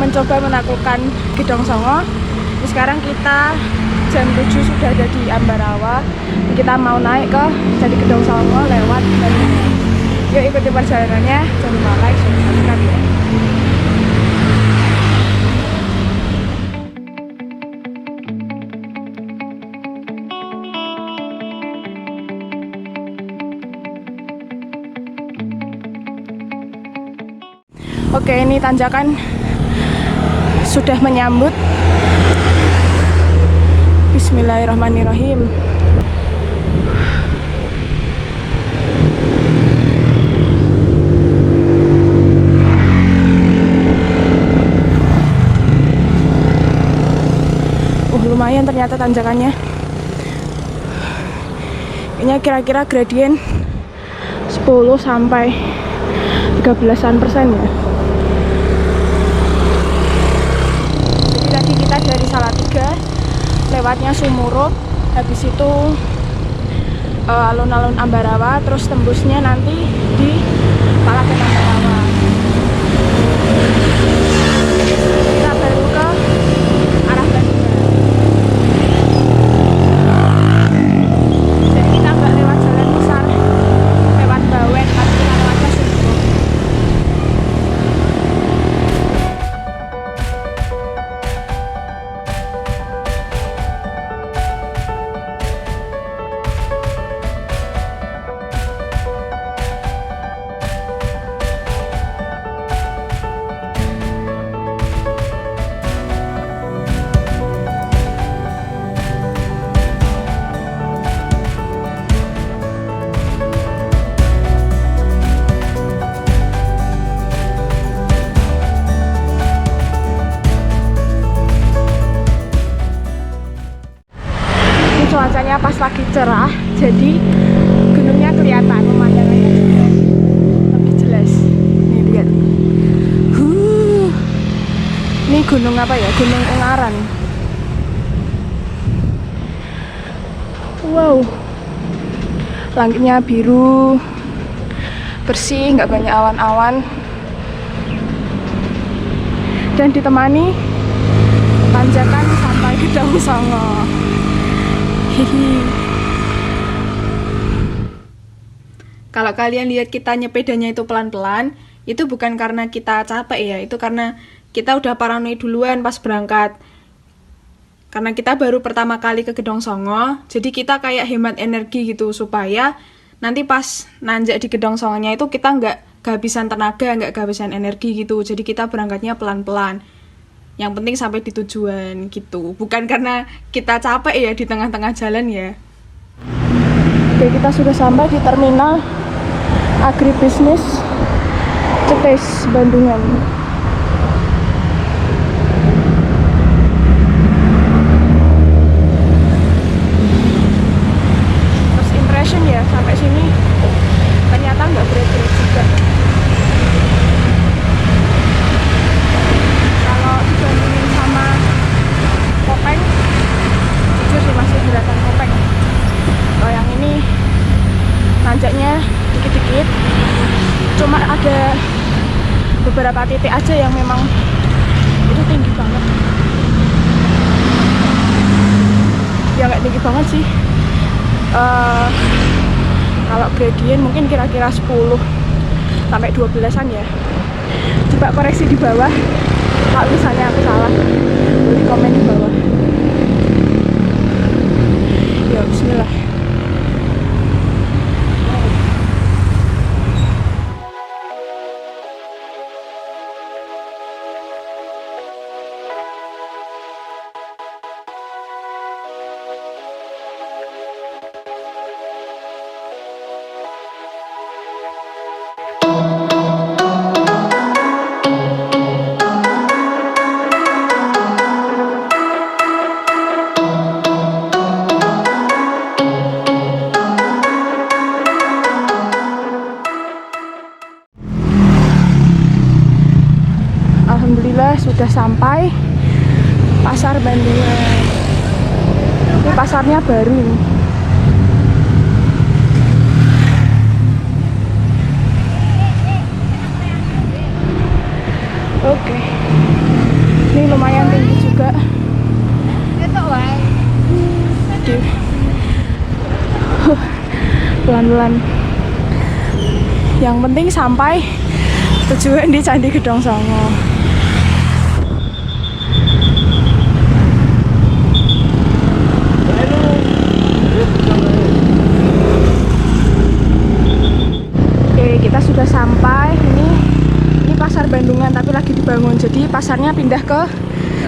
mencoba menaklukkan Gedong Songo. Sekarang kita jam 7 sudah ada di Ambarawa. Kita mau naik ke dari Gedong Songo lewat Bandungan. Yuk ikuti perjalanannya. Jangan lupa like, subscribe ya. Oke, ini tanjakan sudah menyambut. Bismillahirrahmanirrahim. Lumayan ternyata tanjakannya. Ini kira-kira gradien 10 sampai 13% ya. Kita dari Salatiga lewatnya Sumurup, habis itu alun-alun Ambarawa, terus tembusnya nanti di Palagan Ambarawa. Kita baru ke arah Bandungan. Jadi kita nggak lewat jalan besar, lewat Bawen, tapi kita lewatnya Sumurup. Cuacanya pas lagi cerah, jadi gunungnya kelihatan, pemandangannya juga lebih jelas. Nih lihat. Ini gunung apa ya? Gunung Ungaran. Wow. Langitnya biru, bersih, nggak banyak awan-awan. Dan ditemani tanjakan sampai Gedong Songo. Kalau kalian lihat kita nyepedanya itu pelan-pelan, itu bukan karena kita capek ya, itu karena kita udah paranoid duluan pas berangkat. Karena kita baru pertama kali ke Gedong Songo, jadi kita kayak hemat energi gitu, supaya nanti pas nanjak di Gedong Songonya itu kita nggak kehabisan tenaga, nggak kehabisan energi gitu. Jadi kita berangkatnya pelan-pelan. Yang penting sampai di tujuan gitu. Bukan karena kita capek ya di tengah-tengah jalan ya. Oke, kita sudah sampai di terminal agribisnis Cetis, Bandungan. First impression ya, sampai sini ternyata nggak berat-berat juga. Beratan Kopeng. Kalau yang ini nanjaknya dikit-dikit, cuma ada beberapa titik aja yang memang itu tinggi banget. Ya nggak tinggi banget sih. Kalau gradien mungkin kira-kira 10 sampai 12-an ya. Coba koreksi di bawah kalau misalnya aku salah, boleh komen di bawah. Ya, bismillah. Alhamdulillah sudah sampai Pasar Bandungan. Ini pasarnya baru ini. Oke. pelan-pelan. Yang penting sampai tujuan di Candi Gedong Songo. Oke, kita sudah sampai. Ini pasar Bandungan tapi lagi dibangun. Jadi pasarnya pindah ke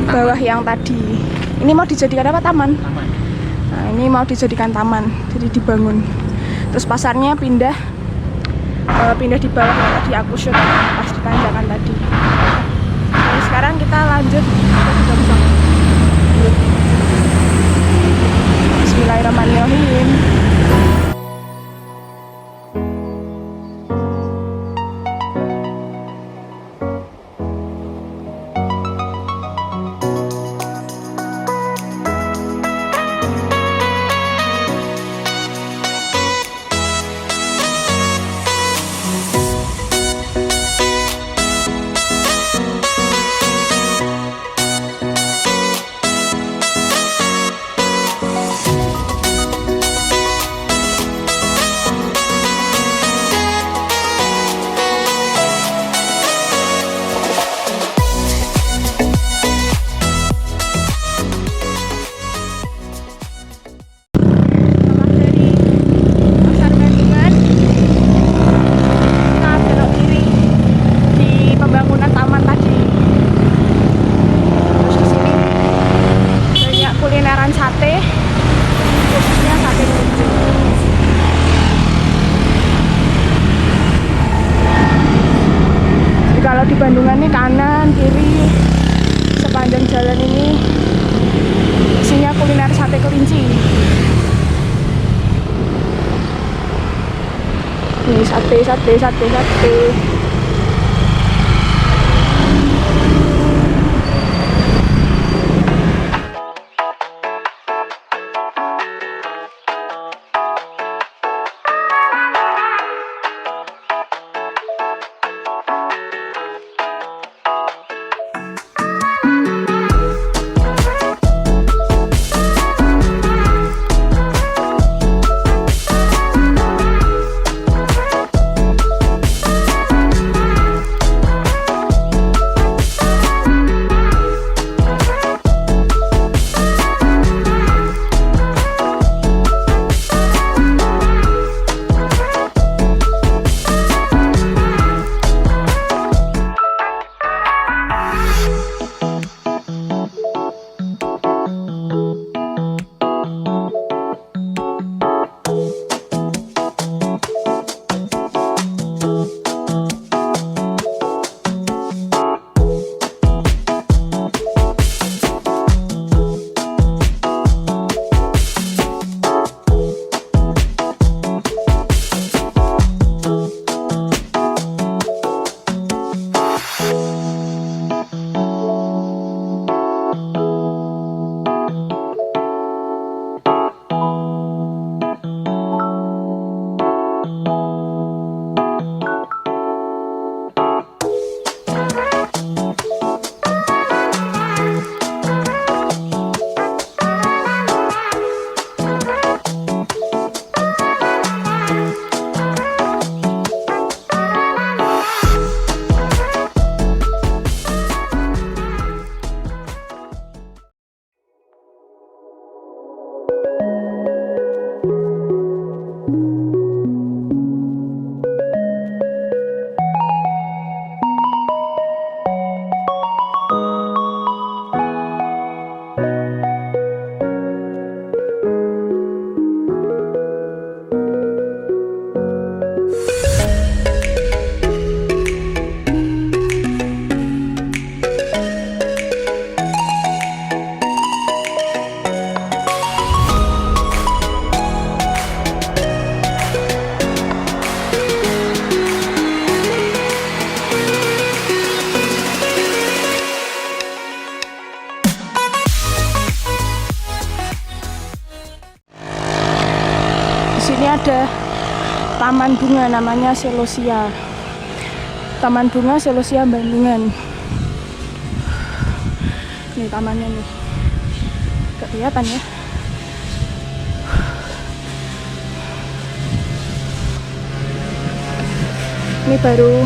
bawah yang tadi. Ini mau dijadikan apa? Taman. Nah, ini mau dijadikan taman. Jadi dibangun. Terus pasarnya pindah di bawah yang tadi aku shoot pas di tanjakan tadi. Oke, sekarang kita lanjut ke Gedong Songo. Bismillahirrahmanirrahim. Kalau di Bandungan ini kanan, kiri, sepanjang jalan ini isinya kuliner sate kelinci. Ini sate. Sini ada taman bunga namanya Celosia. Taman bunga Celosia Bandungan. Ini tamannya nih. Kelihatan ya. Ini baru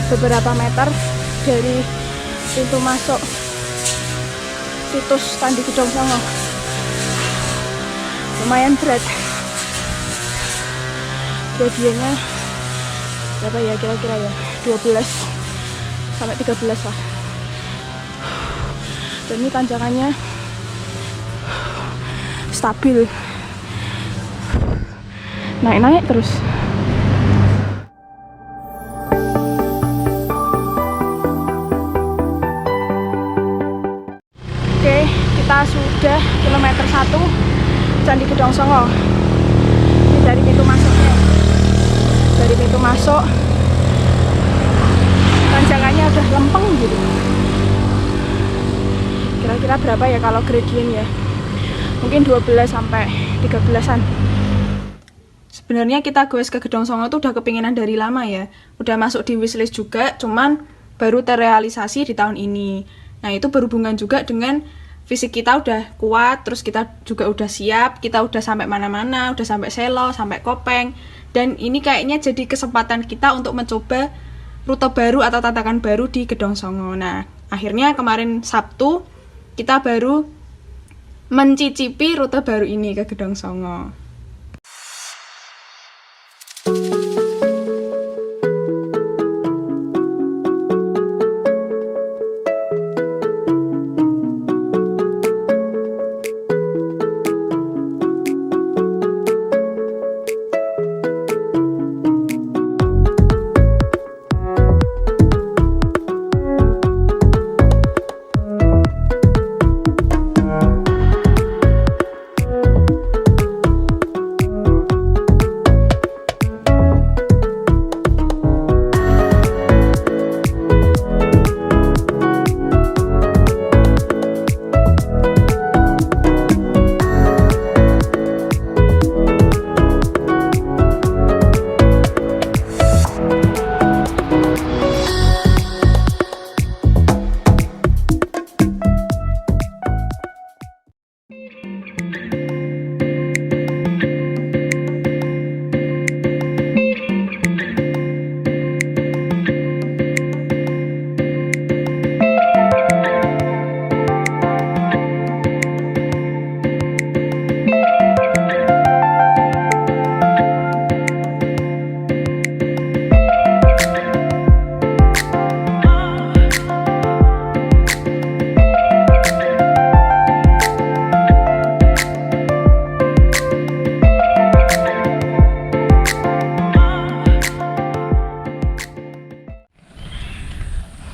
beberapa meter dari pintu masuk situs Candi Gedong Songo. Lumayan berat. Gradiennya berapa ya kira-kira ya? 12 sampai 13 lah. Dan ini tanjakannya stabil. Naik-naik terus. Oke, kita sudah kilometer 1 Candi Gedong Songo. Ini dari pintu masuknya. Dari pintu masuk tanjakannya udah lempeng gitu. Kira-kira berapa ya kalau gradien ya? Mungkin 12 sampai 13-an. Sebenarnya kita goes ke Gedong Songo tuh udah kepinginan dari lama ya. Udah masuk di wishlist juga, cuman baru terrealisasi di tahun ini. Nah, itu berhubungan juga dengan fisik kita udah kuat, terus kita juga udah siap, kita udah sampai mana-mana, udah sampai Selo, sampai Kopeng. Dan ini kayaknya jadi kesempatan kita untuk mencoba rute baru atau tantangan baru di Gedong Songo. Nah, akhirnya kemarin Sabtu kita baru mencicipi rute baru ini ke Gedong Songo.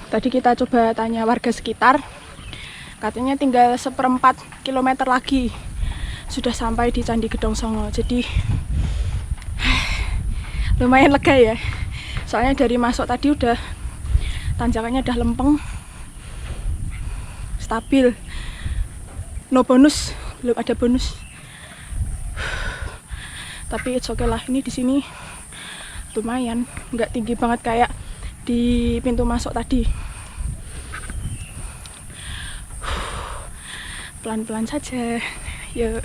Tadi kita coba tanya warga sekitar, katanya tinggal 1/4 kilometer lagi sudah sampai di Candi Gedong Songo. Jadi lumayan lega ya. Soalnya dari masuk tadi udah tanjakannya udah lempeng, stabil, no bonus, belum ada bonus. Tapi it's okay lah, ini di sini lumayan, nggak tinggi banget kayak di pintu masuk tadi. Pelan-pelan saja, yuk.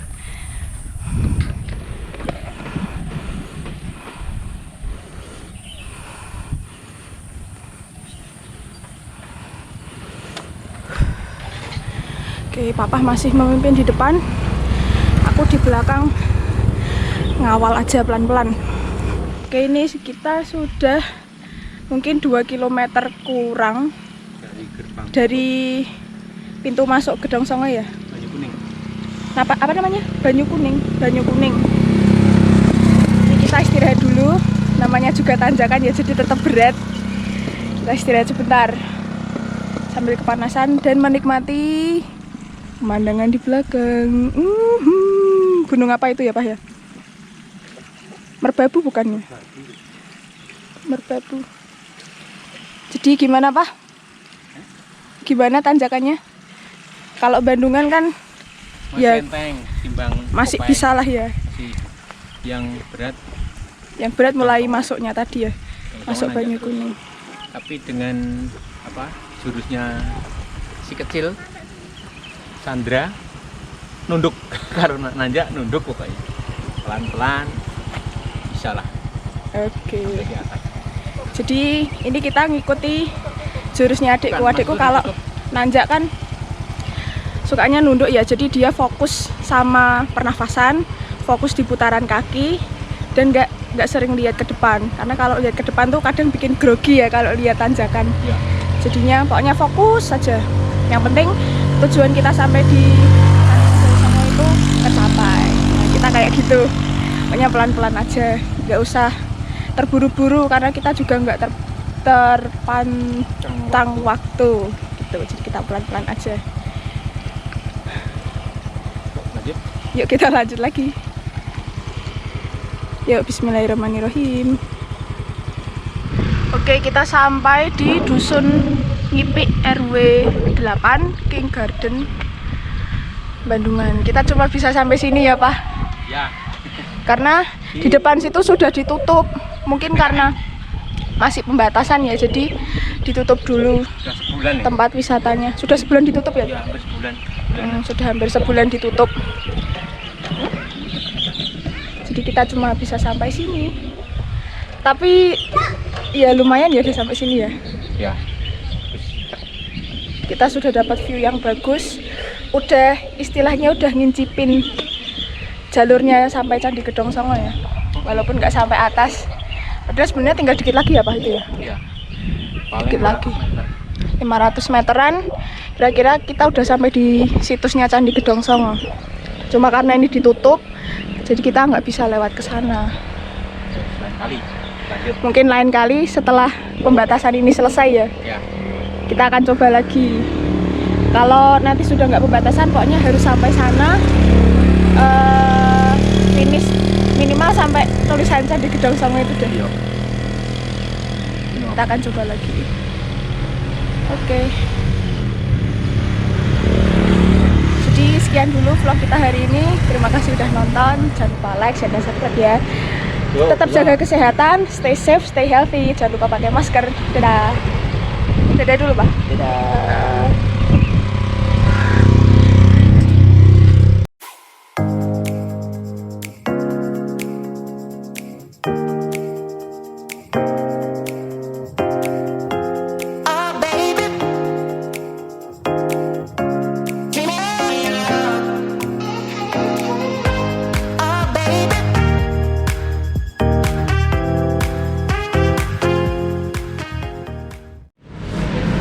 Oke, Papa masih memimpin di depan, aku di belakang ngawal aja pelan-pelan. Oke, ini kita sudah mungkin 2 km kurang dari pintu masuk Gedong Songo ya. Banyu Kuning. Apa namanya? Banyu Kuning. Ini kita istirahat dulu. Namanya juga tanjakan ya, jadi tetap berat. Kita istirahat sebentar sambil kepanasan dan menikmati pemandangan di belakang. Gunung apa itu ya, Pak ya? Merbabu bukannya? Merbabu. Jadi gimana, Pak? Gimana tanjakannya? Kalau Bandungan kan masih ya enteng timbang masih Kopeng. bisa lah ya. Yang berat mulai masuknya tadi ya. Gedong Masuk Songo Banyu nanjak Kuning. terus. Tapi dengan apa? Jurusnya si kecil Sandra nunduk karena nanjak nunduk pokoknya. Pelan-pelan bisa lah. Oke. Sampai di atas. Jadi ini kita ngikuti jurusnya adikku. Adikku kalau nanjak kan sukanya nunduk ya. Jadi dia fokus sama pernafasan, fokus di putaran kaki, dan nggak sering lihat ke depan. Karena kalau lihat ke depan tuh kadang bikin grogi ya kalau lihat tanjakan. Ya. Jadinya pokoknya fokus saja. Yang penting tujuan kita sampai di sana itu tercapai. Nah, kita kayak gitu. Pokoknya pelan-pelan aja, nggak usah terburu-buru karena kita juga nggak terpantang waktu gitu. Jadi kita pelan-pelan aja. Lanjut. Yuk kita lanjut lagi. Yuk, bismillahirrahmanirrahim. Oke, kita sampai di Dusun Ngipik RW 8 King Garden Bandungan. Kita cuma bisa sampai sini ya, Pak. Ya. Karena di depan situ sudah ditutup. Mungkin karena masih pembatasan ya, jadi ditutup dulu Sudah sebulan ya? tempat wisatanya. Sudah sebulan ditutup ya? Ya, hampir sebulan. Sudah hampir sebulan ditutup. Jadi kita cuma bisa sampai sini. Tapi ya lumayan ya udah sampai sini ya. Ya. Kita sudah dapat view yang bagus. Udah istilahnya udah ngincipin jalurnya sampai Candi Gedong Songo ya. Walaupun nggak sampai atas. Padahal sebenarnya tinggal dikit lagi ya Pak itu ya. Ya. Dikit lagi. 500 meteran. Kira-kira kita udah sampai di situsnya Candi Gedong Songo. Cuma karena ini ditutup, jadi kita nggak bisa lewat ke sana. Lain kali. Lanjut. Mungkin lain kali setelah pembatasan ini selesai ya, Ya. kita akan coba lagi. Kalau nanti sudah nggak pembatasan, pokoknya harus sampai sana, finish minimal sampai tulisan Candi Gedong Songo itu deh. Iya. Kita akan coba lagi. Oke. Jadi sekian dulu vlog kita hari ini. Terima kasih udah nonton. Jangan lupa like, share, dan subscribe ya. Tetap jaga kesehatan, stay safe, stay healthy. Jangan lupa pakai masker. Dadah. Dadah dulu, Pak. Dadah.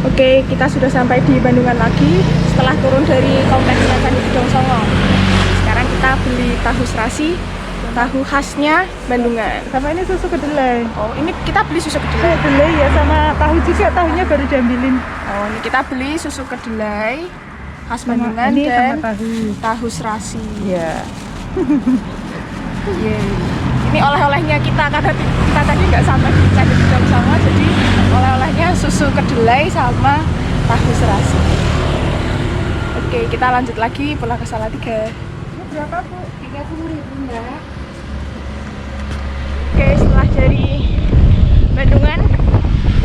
Oke, kita sudah sampai di Bandungan lagi setelah turun dari kompleksnya Candi Gedong Songo. Sekarang kita beli tahu serasi, tahu khasnya Bandungan. Sama ini susu kedelai. Oh, ini kita beli susu kedelai. Kedelai ya sama tahu juga, tahunya baru diambilin. Oh, ini kita beli susu kedelai khas Sama Bandungan ini dan sama tahu serasi. Ya. Yeay. Ini oleh-olehnya kita karena kita tadi nggak sampai di Candi Gedong Songo, jadi oleh-olehnya susu kedelai sama tahu serasi. Oke, kita lanjut lagi pulang ke Salatiga. Berapa, Bu? 30.000, Mbak. Oke, setelah dari Bandungan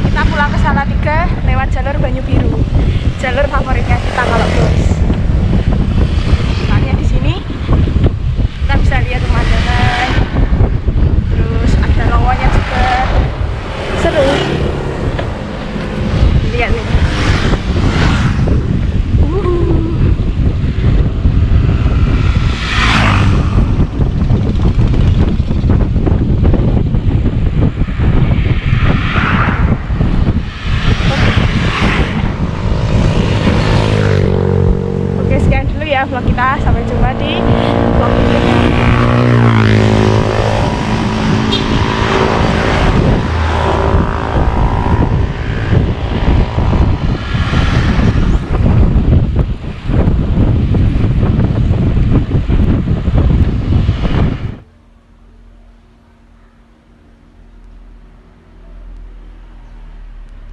kita pulang ke Salatiga lewat jalur Banyu Biru, jalur favoritnya kita kalau bos.